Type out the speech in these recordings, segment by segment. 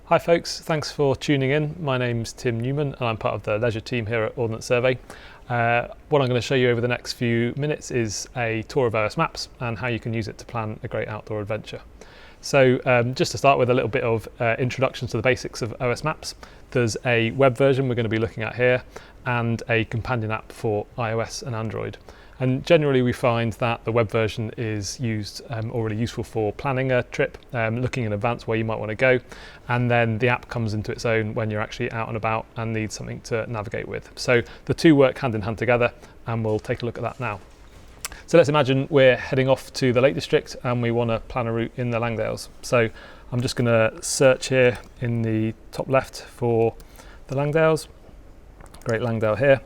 Hi folks, thanks for tuning in. My name's Tim Newman and I'm part of the leisure team here at Ordnance Survey. What I'm going to show you over the next few minutes is a tour of OS Maps and how you can use it to plan a great outdoor adventure. So just to start with a little bit of introduction to the basics of OS Maps. There's a web version we're going to be looking at here and a companion app for iOS and Android. And generally we find that the web version is already useful for planning a trip, looking in advance where you might want to go, and then the app comes into its own when you're actually out and about and need something to navigate with. So the two work hand in hand together, and we'll take a look at that now. So let's imagine we're heading off to the Lake District and we want to plan a route in the Langdales. So I'm just going to search here in the top left for the Langdales, Great Langdale here.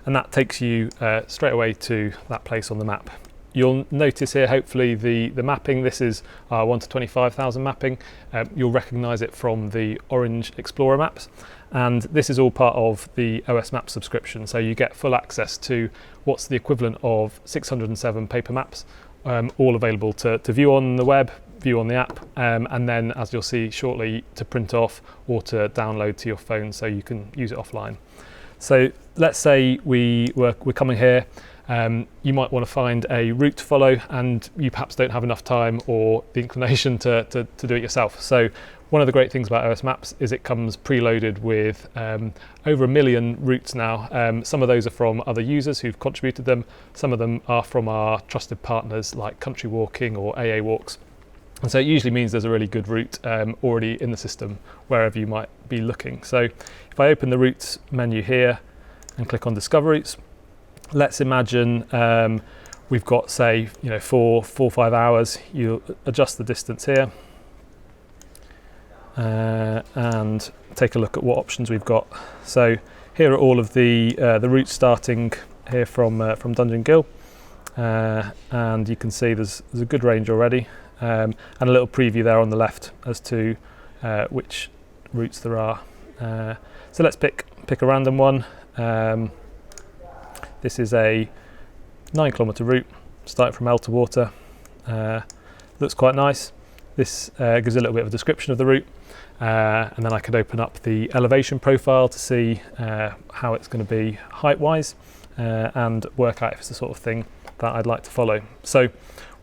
And that takes you straight away to that place on the map. You'll notice here, hopefully, the mapping. This is our 1 to 25,000 mapping. You'll recognise it from the orange Explorer maps. And this is all part of the OS Maps subscription. So you get full access to what's the equivalent of 607 paper maps, all available to view on the web, view on the app, and then, as you'll see shortly, to print off or to download to your phone so you can use it offline. So let's say we're coming here, you might want to find a route to follow and you perhaps don't have enough time or the inclination to do it yourself. So one of the great things about OS Maps is it comes preloaded with over 1 million routes now. Some of those are from other users who've contributed them. Some of them are from our trusted partners like Country Walking or AA Walks. And so it usually means there's a really good route already in the system wherever you might be looking. So if I open the routes menu here and click on Discover Routes, let's imagine we've got, say, 4 or 5 hours. You adjust the distance here and take a look at what options we've got. So here are all of the routes starting here from Dungeon Gill, and you can see there's a good range already. And a little preview there on the left as to which routes there are. So let's pick a random one. This is a 9-kilometre route starting from Elterwater. Looks quite nice. This gives a little bit of a description of the route, and then I could open up the elevation profile to see how it's going to be height-wise and work out if it's the sort of thing that I'd like to follow. So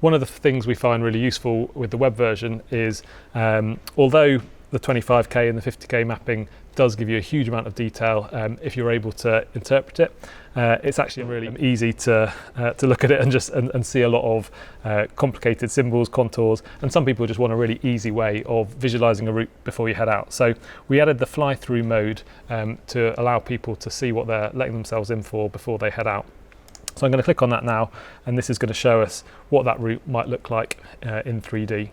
one of the things we find really useful with the web version is, although the 25k and the 50k mapping does give you a huge amount of detail, if you're able to interpret it, it's actually really easy to look at it and see a lot of complicated symbols, contours, and some people just want a really easy way of visualizing a route before you head out. So we added the fly-through mode to allow people to see what they're letting themselves in for before they head out. So I'm going to click on that now, and this is going to show us what that route might look like in 3D.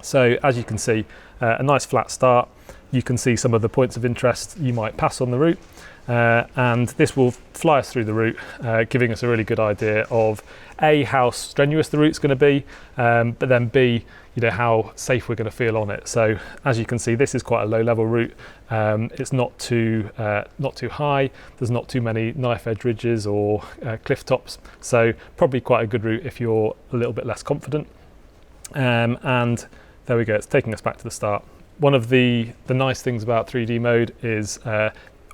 So as you can see, a nice flat start. You can see some of the points of interest you might pass on the route, and this will fly us through the route, giving us a really good idea of A, how strenuous the route's going to be, but then B, how safe we're going to feel on it. So as you can see, this is quite a low level route. It's not too high. There's not too many knife edge ridges or cliff tops. So probably quite a good route if you're a little bit less confident. And there we go. It's taking us back to the start. One of the nice things about 3D mode is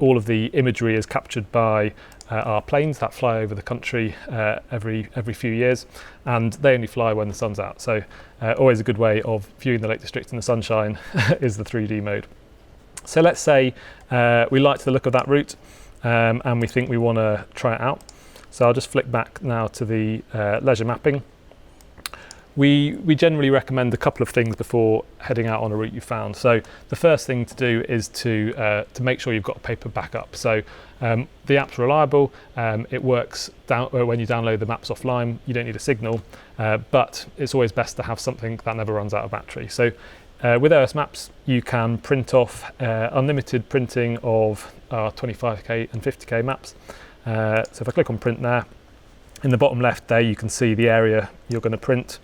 all of the imagery is captured by our planes that fly over the country every few years, and they only fly when the sun's out. So always a good way of viewing the Lake District in the sunshine is the 3D mode. So let's say we like the look of that route and we think we want to try it out. So I'll just flick back now to the leisure mapping. We generally recommend a couple of things before heading out on a route you found. So the first thing to do is to make sure you've got a paper backup. So the app's reliable. It works when you download the maps offline. You don't need a signal, but it's always best to have something that never runs out of battery. So with OS Maps, you can print off unlimited printing of our 25k and 50k maps. So if I click on print there, in the bottom left there you can see the area you're going to print.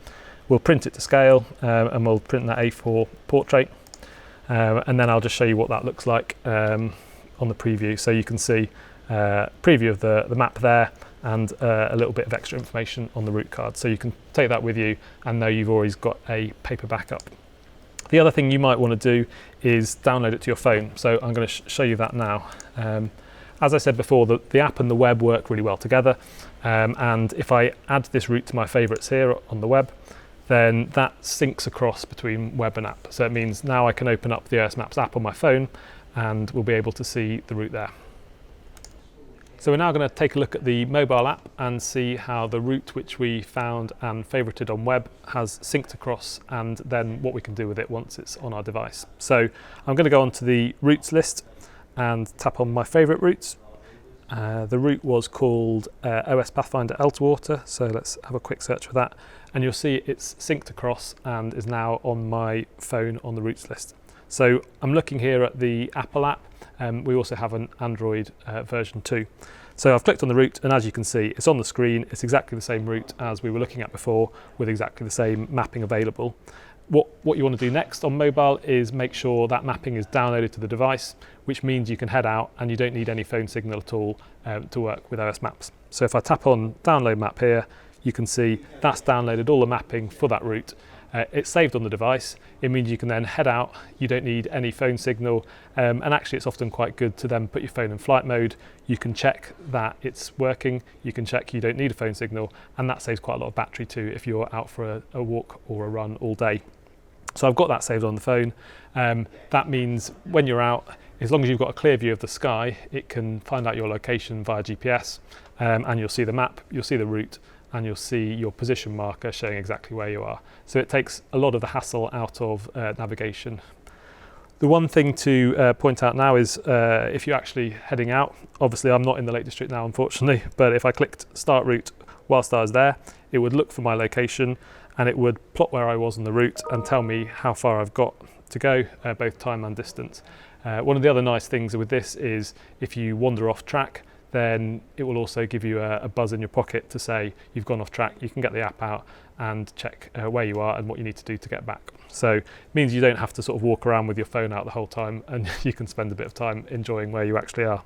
We'll print it to scale and we'll print that A4 portrait, and then I'll just show you what that looks like on the preview. So you can see preview of the map there and a little bit of extra information on the route card. So you can take that with you and know you've always got a paper backup. The other thing you might want to do is download it to your phone. So I'm going to show you that now. As I said before, the app and the web work really well together. And if I add this route to my favorites here on the web, then that syncs across between web and app. So it means now I can open up the OS Maps app on my phone and we'll be able to see the route there. So we're now going to take a look at the mobile app and see how the route which we found and favorited on web has synced across, and then what we can do with it once it's on our device. So I'm going to go onto the routes list and tap on my favorite routes. The route was called OS Pathfinder Elterwater, so let's have a quick search for that, and you'll see it's synced across and is now on my phone on the routes list. So I'm looking here at the Apple app. We also have an Android version too. So I've clicked on the route, and as you can see, it's on the screen. It's exactly the same route as we were looking at before, with exactly the same mapping available. What you want to do next on mobile is make sure that mapping is downloaded to the device, which means you can head out and you don't need any phone signal at all to work with OS Maps. So if I tap on download map here, you can see that's downloaded all the mapping for that route. It's saved on the device. It means you can then head out. You don't need any phone signal, and actually it's often quite good to then put your phone in flight mode. You can check that it's working. You can check you don't need a phone signal, and that saves quite a lot of battery too if you're out for a walk or a run all day. So I've got that saved on the phone. That means when you're out, as long as you've got a clear view of the sky, it can find out your location via GPS, and you'll see the map, you'll see the route, and you'll see your position marker showing exactly where you are. So it takes a lot of the hassle out of navigation. The one thing to point out now is if you're actually heading out, obviously I'm not in the Lake District now unfortunately, but if I clicked start route whilst I was there, it would look for my location and it would plot where I was on the route and tell me how far I've got to go, both time and distance. One of the other nice things with this is if you wander off track, then it will also give you a buzz in your pocket to say you've gone off track. You can get the app out and check where you are and what you need to do to get back. So it means you don't have to sort of walk around with your phone out the whole time, and you can spend a bit of time enjoying where you actually are.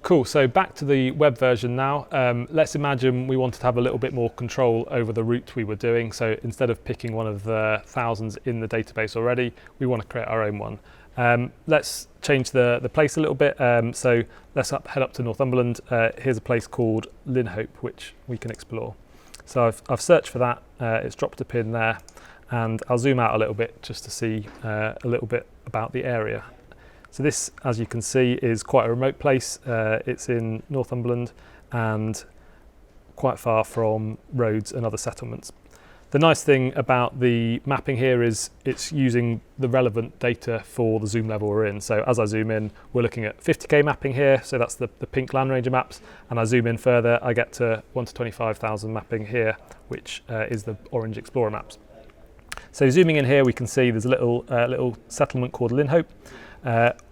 Cool, so back to the web version now. Let's imagine we wanted to have a little bit more control over the route we were doing. So instead of picking one of the thousands in the database already, we want to create our own one. Let's change the place a little bit. So let's head up to Northumberland. Here's a place called Linhope, which we can explore. So I've searched for that. It's dropped a pin there, and I'll zoom out a little bit just to see a little bit about the area. So this, as you can see, is quite a remote place. It's in Northumberland and quite far from roads and other settlements. The nice thing about the mapping here is it's using the relevant data for the zoom level we're in. So as I zoom in, we're looking at 50k mapping here, so that's the pink Land Ranger maps, and I zoom in further, I get to 1 to 25,000 mapping here, which is the orange Explorer maps. So zooming in here, we can see there's a little settlement called Linhope.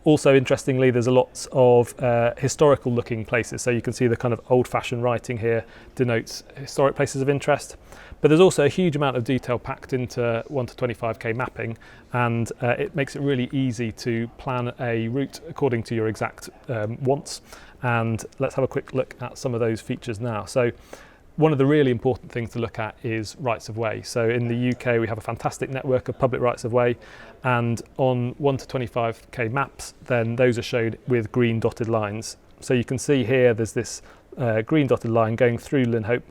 Also interestingly, there's a lots of historical looking places, so you can see the kind of old-fashioned writing here denotes historic places of interest, but there's also a huge amount of detail packed into 1 to 25k mapping, and it makes it really easy to plan a route according to your exact wants. And let's have a quick look at some of those features now. So one of the really important things to look at is rights of way. So in the UK, we have a fantastic network of public rights of way, and on 1 to 25k maps, then those are showed with green dotted lines. So you can see here, there's this green dotted line going through Linhope,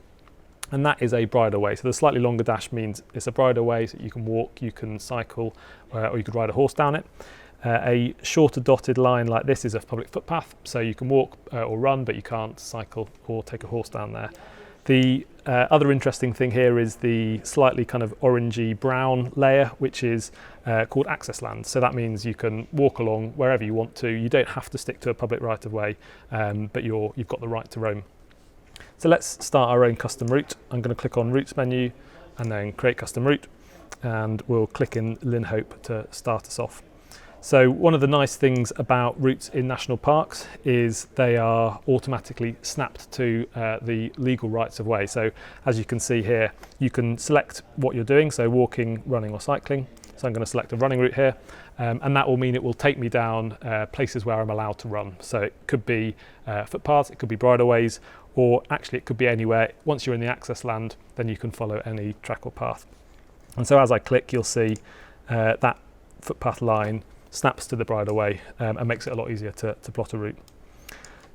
and that is a bridle way. So the slightly longer dash means it's a bridle way, so you can walk, you can cycle, or you could ride a horse down it. A shorter dotted line like this is a public footpath, so you can walk or run, but you can't cycle or take a horse down there. The other interesting thing here is the slightly kind of orangey brown layer, which is called access land. So that means you can walk along wherever you want to. You don't have to stick to a public right of way, but you've got the right to roam. So let's start our own custom route. I'm going to click on routes menu and then create custom route, and we'll click in Linhope to start us off. So one of the nice things about routes in national parks is they are automatically snapped to the legal rights of way. So as you can see here, you can select what you're doing, so walking, running or cycling. So I'm going to select a running route here, and that will mean it will take me down places where I'm allowed to run. So it could be footpaths, it could be bridleways, or actually it could be anywhere. Once you're in the access land, then you can follow any track or path. And so as I click, you'll see that footpath line snaps to the bridleway and makes it a lot easier to plot a route.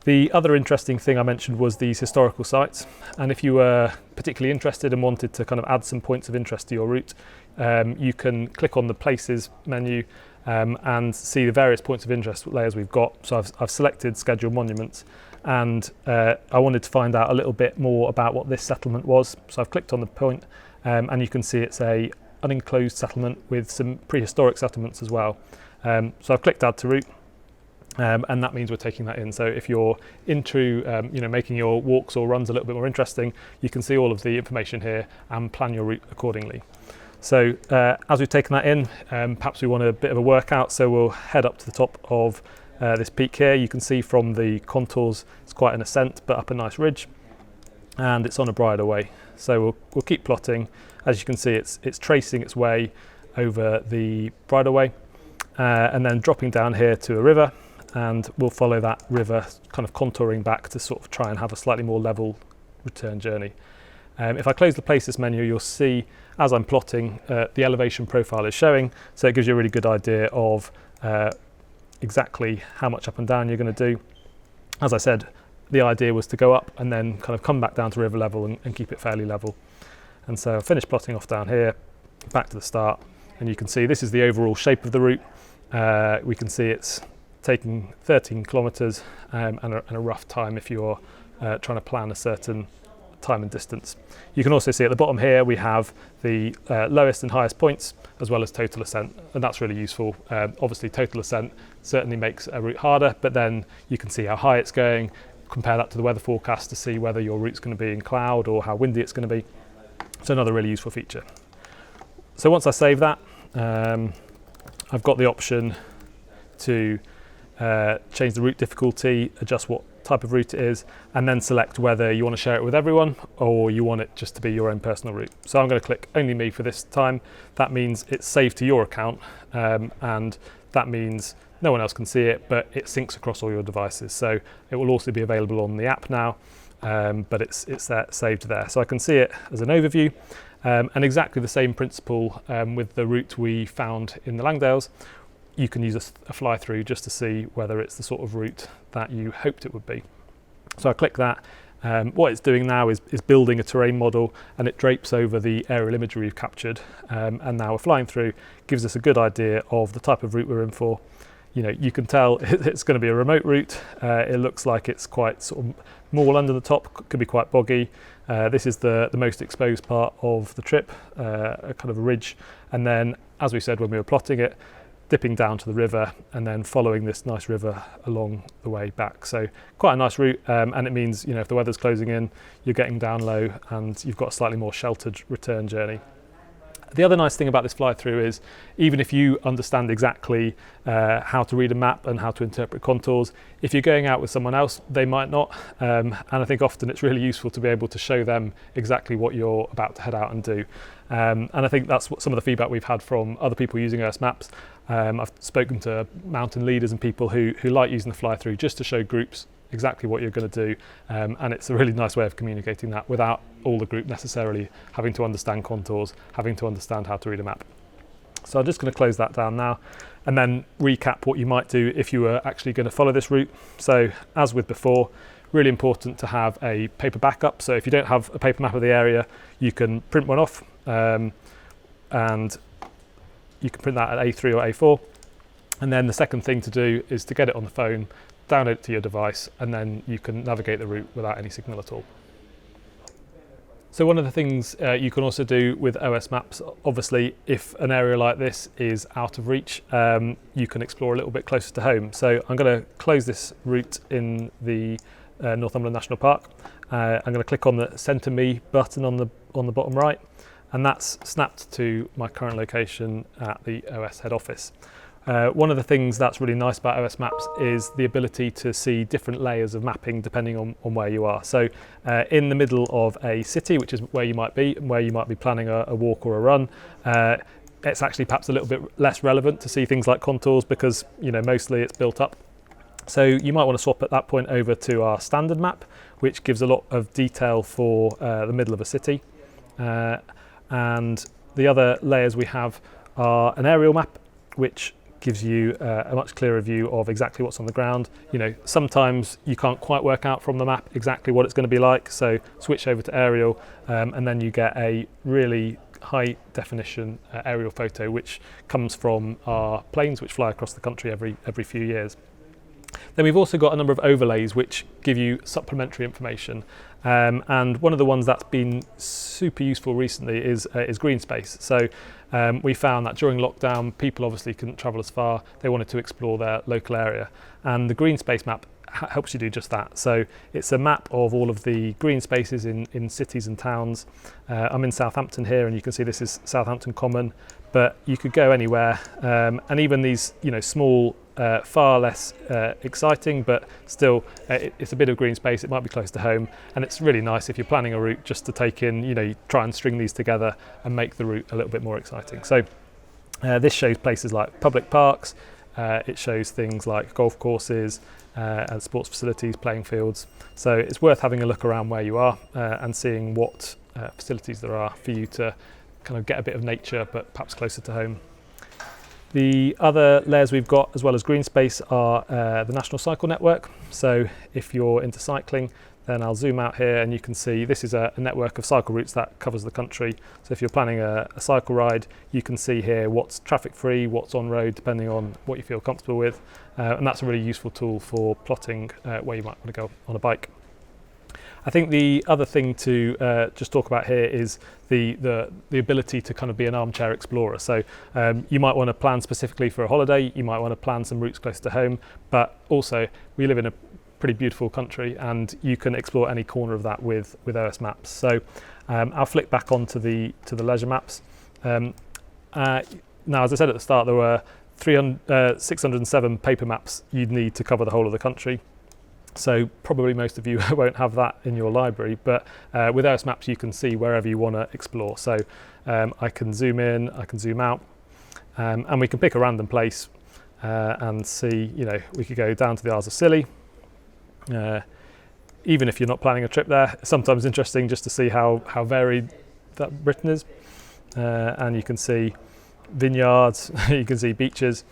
The other interesting thing I mentioned was these historical sites, and if you were particularly interested and wanted to kind of add some points of interest to your route, you can click on the Places menu and see the various points of interest layers we've got. So I've selected Scheduled Monuments, and I wanted to find out a little bit more about what this settlement was. So I've clicked on the point, and you can see it's a unenclosed settlement with some prehistoric settlements as well. So I've clicked Add to Route. And that means we're taking that in. So if you're into making your walks or runs a little bit more interesting, you can see all of the information here and plan your route accordingly. So as we've taken that in, perhaps we want a bit of a workout, so we'll head up to the top of this peak here. You can see from the contours it's quite an ascent but up a nice ridge, and it's on a bridleway. So we'll keep plotting. As you can see, it's tracing its way over the bridleway and then dropping down here to a river, and we'll follow that river kind of contouring back to sort of try and have a slightly more level return journey. If I close the Places menu, you'll see as I'm plotting the elevation profile is showing, so it gives you a really good idea of exactly how much up and down you're going to do. As I said, the idea was to go up and then kind of come back down to river level and keep it fairly level. And so I'll finish plotting off down here, back to the start, and you can see this is the overall shape of the route. We can see it's taking 13 kilometres and a rough time if you're trying to plan a certain time and distance. You can also see at the bottom here we have the lowest and highest points as well as total ascent, and that's really useful. Obviously total ascent certainly makes a route harder, but then you can see how high it's going, compare that to the weather forecast to see whether your route's going to be in cloud or how windy it's going to be. So another really useful feature. So once I save that, I've got the option to change the route difficulty, adjust what type of route it is, and then select whether you want to share it with everyone or you want it just to be your own personal route. So I'm going to click Only Me for this time. That means it's saved to your account, and that means no one else can see it, but it syncs across all your devices. So it will also be available on the app now, but it's there, saved there. So I can see it as an overview, and exactly the same principle with the route we found in the Langdales. You can use a fly through just to see whether it's the sort of route that you hoped it would be. So I click that. What it's doing now is building a terrain model, and it drapes over the aerial imagery we've captured, and now we're flying through, gives us a good idea of the type of route we're in for. You know, you can tell it's going to be a remote route. It looks like it's quite sort of mall under the top, could be quite boggy. This is the most exposed part of the trip, a kind of a ridge, and then as we said when we were plotting it, dipping down to the river and then following this nice river along the way back. So quite a nice route, and it means, you know, if the weather's closing in, you're getting down low and you've got a slightly more sheltered return journey. The other nice thing about this fly through is even if you understand exactly how to read a map and how to interpret contours, if you're going out with someone else, they might not. And I think often it's really useful to be able to show them exactly what you're about to head out and do. And I think that's what some of the feedback we've had from other people using OS Maps. I've spoken to mountain leaders and people who like using the fly through just to show groups exactly what you're going to do, and it's a really nice way of communicating that without all the group necessarily having to understand contours, having to understand how to read a map. So I'm just going to close that down now and then recap what you might do if you were actually going to follow this route. So as with before, really important to have a paper backup. So if you don't have a paper map of the area, you can print one off, and you can print that at A3 or A4. And then the second thing to do is to get it on the phone, download it to your device, and then you can navigate the route without any signal at all. So one of the things you can also do with OS Maps, obviously if an area like this is out of reach, you can explore a little bit closer to home. So I'm going to close this route in the Northumberland National Park. I'm going to click on the Centre Me button on the bottom right, and that's snapped to my current location at the OS head office. One of the things that's really nice about OS Maps is the ability to see different layers of mapping depending on where you are. So in the middle of a city, which is where you might be planning a walk or a run, it's actually perhaps a little bit less relevant to see things like contours because, you know, mostly it's built up. So you might want to swap at that point over to our standard map, which gives a lot of detail for the middle of a city. And the other layers we have are an aerial map, which gives you a much clearer view of exactly what's on the ground. Sometimes you can't quite work out from the map exactly what it's going to be like, so switch over to aerial, and then you get a really high definition aerial photo, which comes from our planes which fly across the country every few years. Then we've also got a number of overlays which give you supplementary information, and one of the ones that's been super useful recently is green space. So we found that during lockdown, people obviously couldn't travel as far. They wanted to explore their local area, and the green space map helps you do just that. So it's a map of all of the green spaces in cities and towns. I'm in Southampton here, and you can see this is Southampton Common, but you could go anywhere, and even these small, far less exciting, but still it's a bit of green space. It might be close to home, and it's really nice if you're planning a route just to take in, you try and string these together and make the route a little bit more exciting. So this shows places like public parks. It shows things like golf courses and sports facilities, playing fields. So it's worth having a look around where you are and seeing what facilities there are for you to kind of get a bit of nature, but perhaps closer to home. The other layers we've got, as well as green space, are the National Cycle Network. So if you're into cycling, then I'll zoom out here and you can see this is a network of cycle routes that covers the country. So if you're planning a cycle ride, you can see here what's traffic free, what's on road, depending on what you feel comfortable with. And that's a really useful tool for plotting where you might want to go on a bike. I think the other thing to just talk about here is the ability to kind of be an armchair explorer. So you might want to plan specifically for a holiday, you might want to plan some routes close to home, but also we live in a pretty beautiful country and you can explore any corner of that with OS Maps. So I'll flick back onto the leisure maps. Now, as I said at the start, there were 607 paper maps you'd need to cover the whole of the country. So probably most of you won't have that in your library, but with OS Maps you can see wherever you want to explore. So I can zoom in, I can zoom out, and we can pick a random place and see, we could go down to the Isles of Scilly. Even if you're not planning a trip there, it's sometimes interesting just to see how varied that Britain is. And you can see vineyards, you can see beaches,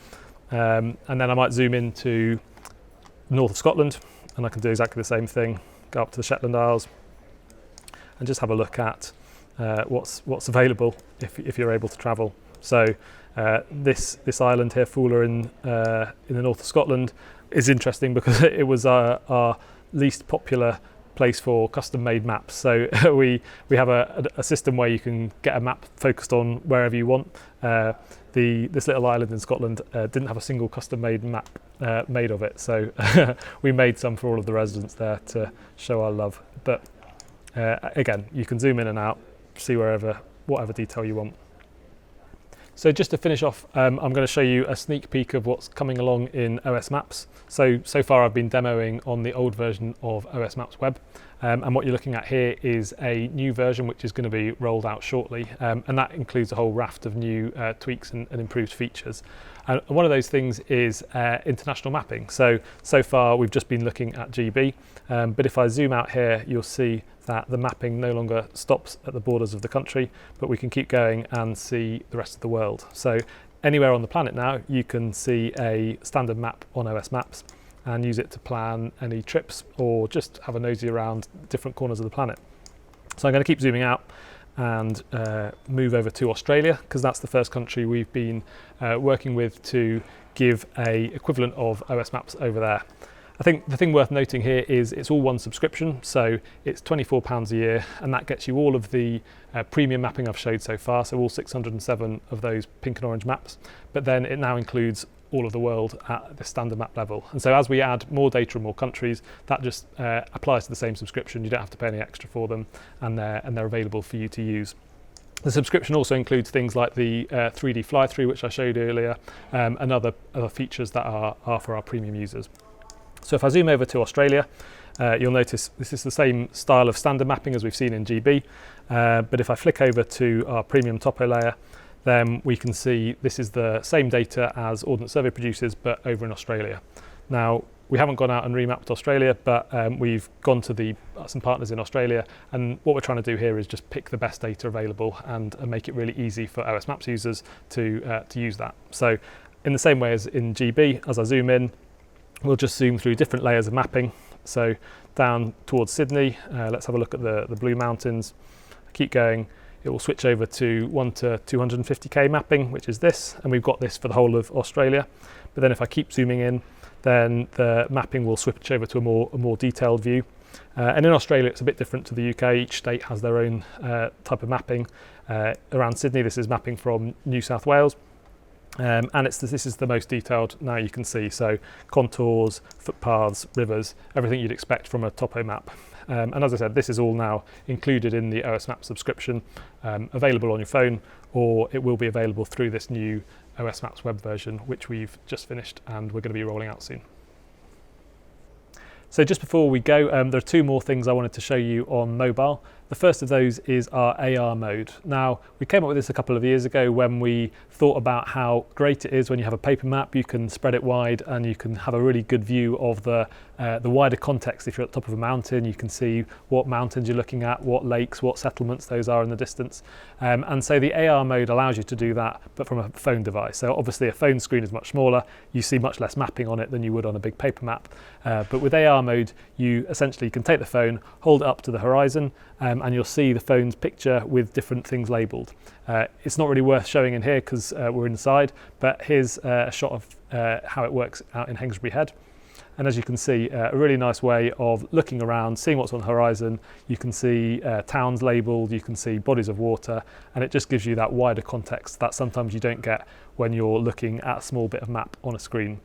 and then I might zoom into north of Scotland, and I can do exactly the same thing, go up to the Shetland Isles and just have a look at what's available if you're able to travel. So this island here, Fula in the north of Scotland, is interesting because it was our least popular place for custom-made maps. So we have a system where you can get a map focused on wherever you want. This little island in Scotland didn't have a single custom-made map made of it, so we made some for all of the residents there to show our love. But again, you can zoom in and out, see whatever detail you want. So just to finish off, I'm going to show you a sneak peek of what's coming along in OS Maps. So far I've been demoing on the old version of OS Maps Web, and what you're looking at here is a new version which is going to be rolled out shortly, and that includes a whole raft of new tweaks and improved features. And one of those things is international mapping. So far we've just been looking at GB, but if I zoom out here, you'll see that the mapping no longer stops at the borders of the country, but we can keep going and see the rest of the world. So anywhere on the planet now, you can see a standard map on OS Maps and use it to plan any trips or just have a nosy around different corners of the planet. So I'm going to keep zooming out and move over to Australia, because that's the first country we've been working with to give a equivalent of OS Maps over there. I think the thing worth noting here is it's all one subscription, so it's £24 a year, and that gets you all of the premium mapping I've showed so far, so all 607 of those pink and orange maps, but then it now includes all of the world at the standard map level. And so as we add more data and more countries, that just applies to the same subscription. You don't have to pay any extra for them, and they're available for you to use. The subscription also includes things like the 3D fly-through, which I showed earlier, and other features that are for our premium users. So if I zoom over to Australia, you'll notice this is the same style of standard mapping as we've seen in GB, but if I flick over to our premium topo layer, then we can see this is the same data as Ordnance Survey produces, but over in Australia. Now, we haven't gone out and remapped Australia, but we've gone to some partners in Australia, and what we're trying to do here is just pick the best data available and make it really easy for OS Maps users to use that. So in the same way as in GB, as I zoom in, we'll just zoom through different layers of mapping. So down towards Sydney, let's have a look at the Blue Mountains. Keep going, it will switch over to 1 to 250k mapping, which is this, and we've got this for the whole of Australia. But then if I keep zooming in, then the mapping will switch over to a more detailed view. And in Australia, it's a bit different to the UK. Each state has their own type of mapping. Around Sydney, this is mapping from New South Wales. And this is the most detailed now you can see. So contours, footpaths, rivers, everything you'd expect from a topo map. And as I said, this is all now included in the OS Maps subscription, available on your phone, or it will be available through this new OS Maps web version, which we've just finished and we're going to be rolling out soon. So just before we go, there are two more things I wanted to show you on mobile. The first of those is our AR mode. Now, we came up with this a couple of years ago when we thought about how great it is when you have a paper map, you can spread it wide and you can have a really good view of the wider context. If you're at the top of a mountain, you can see what mountains you're looking at, what lakes, what settlements those are in the distance. And so the AR mode allows you to do that, but from a phone device. So obviously a phone screen is much smaller, you see much less mapping on it than you would on a big paper map. But with AR mode, you essentially can take the phone, hold it up to the horizon, and you'll see the phone's picture with different things labelled. It's not really worth showing in here because we're inside, but here's a shot of how it works out in Hengistbury Head. And as you can see, a really nice way of looking around, seeing what's on the horizon. You can see towns labelled, you can see bodies of water, and it just gives you that wider context that sometimes you don't get when you're looking at a small bit of map on a screen.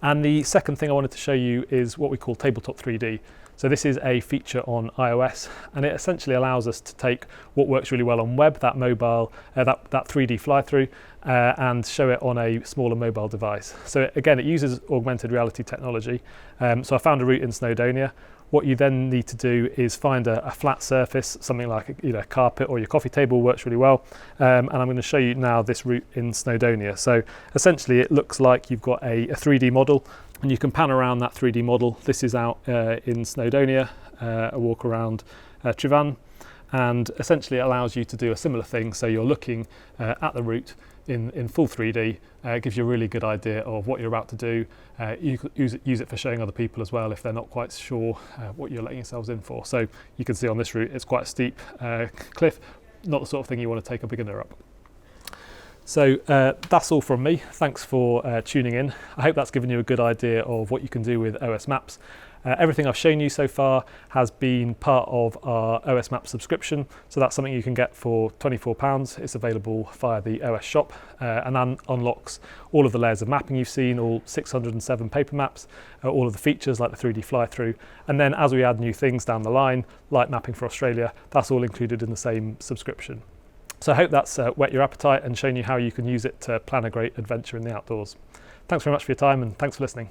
And the second thing I wanted to show you is what we call Tabletop 3D. So this is a feature on iOS, and it essentially allows us to take what works really well on web, that mobile, that 3D fly-through, and show it on a smaller mobile device. So again, it uses augmented reality technology. So I found a route in Snowdonia. What you then need to do is find a flat surface, something like a carpet or your coffee table works really well. And I'm going to show you now this route in Snowdonia. So essentially it looks like you've got a 3D model, and you can pan around that 3D model. This is out in Snowdonia, a walk around Trivan, and essentially it allows you to do a similar thing. So you're looking at the route in full 3D. It gives you a really good idea of what you're about to do. You could use it for showing other people as well if they're not quite sure what you're letting yourselves in for. So you can see on this route it's quite a steep cliff, not the sort of thing you want to take a beginner up. So that's all from me. Thanks for tuning in. I hope that's given you a good idea of what you can do with OS Maps. Everything I've shown you so far has been part of our OS Maps subscription. So that's something you can get for £24. It's available via the OS shop and unlocks all of the layers of mapping you've seen, all 607 paper maps, all of the features like the 3D fly-through. And then as we add new things down the line, like mapping for Australia, that's all included in the same subscription. So I hope that's whet your appetite and shown you how you can use it to plan a great adventure in the outdoors. Thanks very much for your time, and thanks for listening.